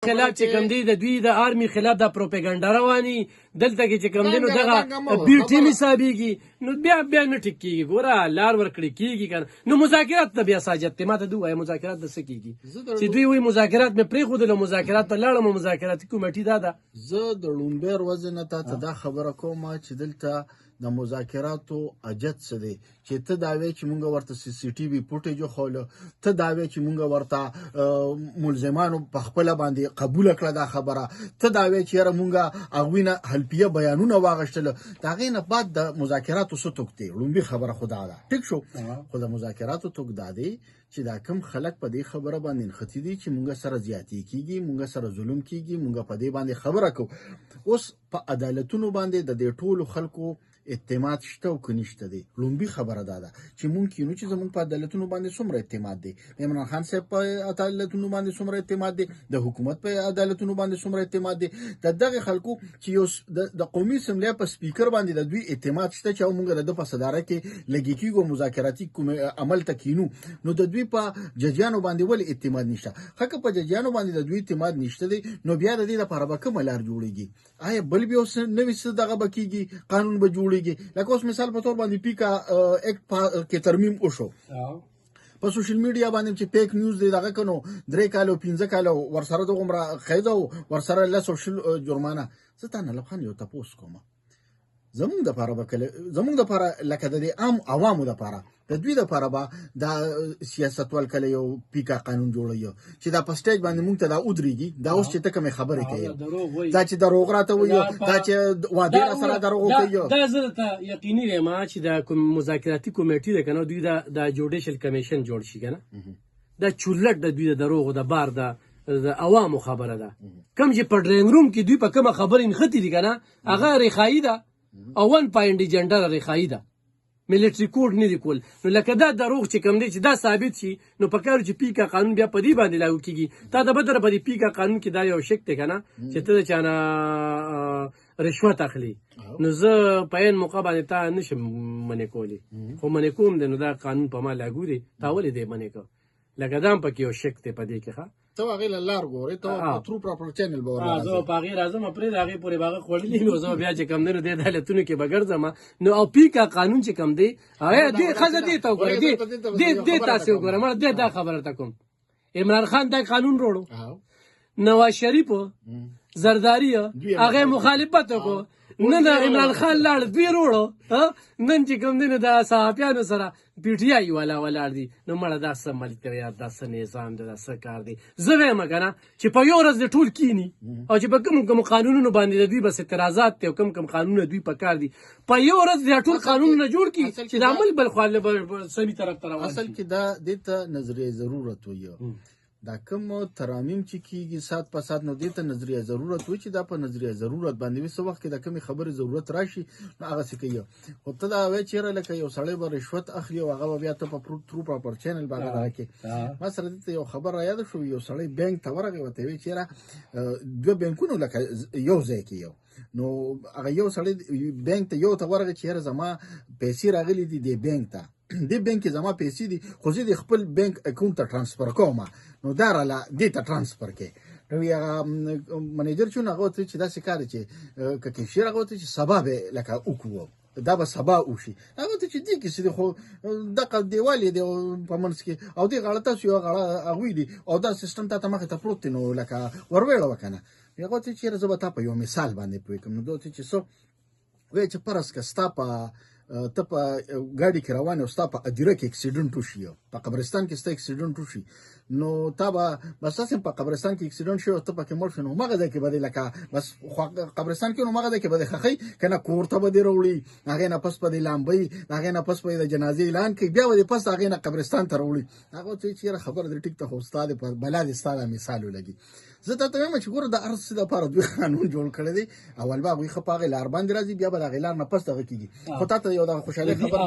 خلاف چې کوم دی د دوی د آرمي خلاف د پروپاګاندا رواني دلته کې چې کوم دی نو دغه بي ټیم حسابېږي نو بیا نه ټیک کېږي ګوره لار ورکړې کېږي که نو مذاکرات ته بیا ساجت دی ما ته دوی وایه مذاکرات د څه کېږي چې دوی وایي مذاکرات مې پرېښودل او مذاکرات ته لاړم او مذاکراتي کمیټې دا ده زه د لومړۍ ورځې نه تا ته دا خبره کوم چې دلته د مذاکراتو اجت څه دی چې ته دا وایې چې مونږ ورته سی سی ټي وي فوټیج وښوله ته دا وایې چې مونږ ورته ملزمانو په خپله باندې قبوله کړه دا خبره ته دا وایې چې یاره مونږ هغوی نه حلفیه بیانونه واغېشتله د هغې نه بعد د مذاکراتو څه توک دی لومړي خبره خو دا ده ټیک شو خو د مذاکراتو توک دا دی چې دا کم خلک په دې خبره باندې نښتي دي چې مونږ سره زیاتې کېږي مونږ سره ظلم کېږي مونږ په دې باندې خبره کوو اوس په عدالتونو باندې د دې ټولو خلکو اعتماد شته او که نشته دی لومړي خبره دا ده چې مونږ کینو چې زمونږ په عدالتونو باندې څومره اعتماد دی د عمران خان صاحب په عدالتونو باندې څومره اعتماد دی د حکومت په عدالتونو باندې څومره اعتماد دی د دغه خلکو چې یو د قومي اسمبلۍ په سپیکر باندې د دوی اعتماد شته چې مونږ د ده په صدارت کې لګې کېږو مذاکراتي عمل ته کینو نو د دوی په ججیانو باندې ولې اعتماد نشته ښه که په ججیانو باندې د دوی اعتماد نشته دی نو بیا د دې لپاره به کومه لار جوړېږي آیا بل بیا اوس نوي څه دغه به کېږي قانون به جوړېږي لکه اوس مثال په تور باندې پیکا ایکټ کې ترمیم وشو په سوشل میډیا باندې چې فیک نیوز دی دغه کنو 3 کال او 15 کال ورسره دغه قاعده ورسره له سوشل جرمانه زه تا نه لخوا یو تاسو کوم زمونږ د لپاره زمونږ د لپاره لکه د عام عوامو د لپاره د دوی د لپاره به دا سیاستوال کله یو پیکا قانون جوړوي چې دا په سټیج باندې مونږ ته دا ودرېږي دا اوس چې ته کومې خبرې کوي دا چې دروغ راته وایي دا چې وعدې راسره دروغ کوي دا زه درته یقیني یم چې دا کوم مذاکراتي کمیټې ده که نه دوی د جوډیشل کمیشن جوړ شي که نه دا چولټ د دوی د دروغو د بار د عوامو خبره ده کوم چې په ډرینګ روم کې دوی په کومه خبرې نښتي دي که نه هغه ریښایي ده او 1 پوینټ ایجنډا ریښایي ده ملټري کوډ نه دی کول نو لکه دا دروغ چې کوم دی چې دا ثابت شي نو په کار چې پیکا قانون بیا په دې باندې لاګو کیږي تا د بدر په دې پیکا قانون کې دا یو شک دی کنه چې ته چانه رشوت اخلي نو زه په عین موقع باندې تا نشم منې کولی خو منې کوم دی نو دا قانون په ما لاګو دی تا ولې دی منې کو لکه دا هم پکې یو شک دی په دې کې ښه ته هغې له لار ګورې ته ترو پراپر چینل به ورته زه په هغې راځم پرې د هغې پورې به هغه خوړلي نو زه بیا چې کوم دی نو دې عدالتونو کې به ګرځم نو او پیکا قانون چې کوم دی دې ښځه دې ته وګوره دې تاسې وګوره مړه دې دا خبره ته کوم عمران خان دا قانون روړو نواز شریف زرداري هغې مخالفت وکړو نن عمران خان لاړ دوی روړو نن چې کوم دی نو د صحافیانو سره پی ټي آی والا ولاړ دي نو مړه دا څه ملکیت دا څه نظام دی دا څه کار دی زه وایم که نه چې په یو ورځ د ټول کینی او چې په کوم قانونونو باندې د دوی بس اعتراضات دي او کوم قانونونه دوی په کار دي په یو ورځ د ټول قانونونه جوړ کړي چې د عمل بل خوا سمي طرف ته روان اصل کې دا دې ته نظریه ضرورت وي دا کوم ترامیم چې کیږي سات په سات نو دې ته نظریه ضرورت وي چې دا په نظریه ضرورت باندې وي څه وخت کې د کومې خبرې ضرورت راشي نو هغسې کوي خو ته دا وایې چېرې لکه یو سړی به رشوت اخلي او هغه به بیا ته په ترو پراپر چینل باندې دغه کې ما سره دلته یو خبر را یاده شو یو سړی بینک ته ورغی ورته وایي چېره 2 بینکونه لکه یو ځای کې یو نو هغه یو سړی بینک ته یو ته ورغی چې یاره زما پیسې راغلي دي دې بینک ته دې بینک کې زما پیسې دي خو زه د خپل بینک اکاونټ ته ټرانسفر کوم نو دا راله دې ته ټرانسفر کې نو هغه منیجر چې هغه ورته چې داسې کار چې که کیشیر هغه ورته چې سبا به لکه وکړو دا به سبا وشي هغه ته چې دې کیسې دي خو دغه دیوال دی په منځ کې او دې غاړه تاسو یو غاړه هغوی دي او دا سیستم ته مخې ته پروت دی نو لکه ورویړه وکنه هغه ته چې زه به تا په یو مثال باندې پوه کوم نو دوی چې څو وایي چې فرض که ستا په ته په ګاډي کې روان یو ستا په ادیره کې اکسیډنټ وشي په قبرستان کې ستا اکسیډنټ وشي نو تا به بس تاسې په قبرستان کې اکسیډنټ شي او ته پکې مړ شې نو هماغه ځای کې به دې لکه بس قبرستان کې نو هماغه ځای کې به دې ښخوي که نه کور ته به دې راوړي هغې نه پس به دې لامبوي هغې نه پس به د جنازې اعلان کوي بیا به دې پس هغې نه قبرستان ته راوړي هغه ورته وایي چې یاره خبره دې ټیک ته خو ستا دې بلا دې ستا دا مثال ولګي زه تا ته وایم چې ګوره د هر څه دپاره دوی قانون جوړ کړی دی اول به هغوی ښه په هغې لار باندې راځي بیا به د هغې لار نه پس دغه کېږي خو تا ته یو دغه خوشحالۍ خبره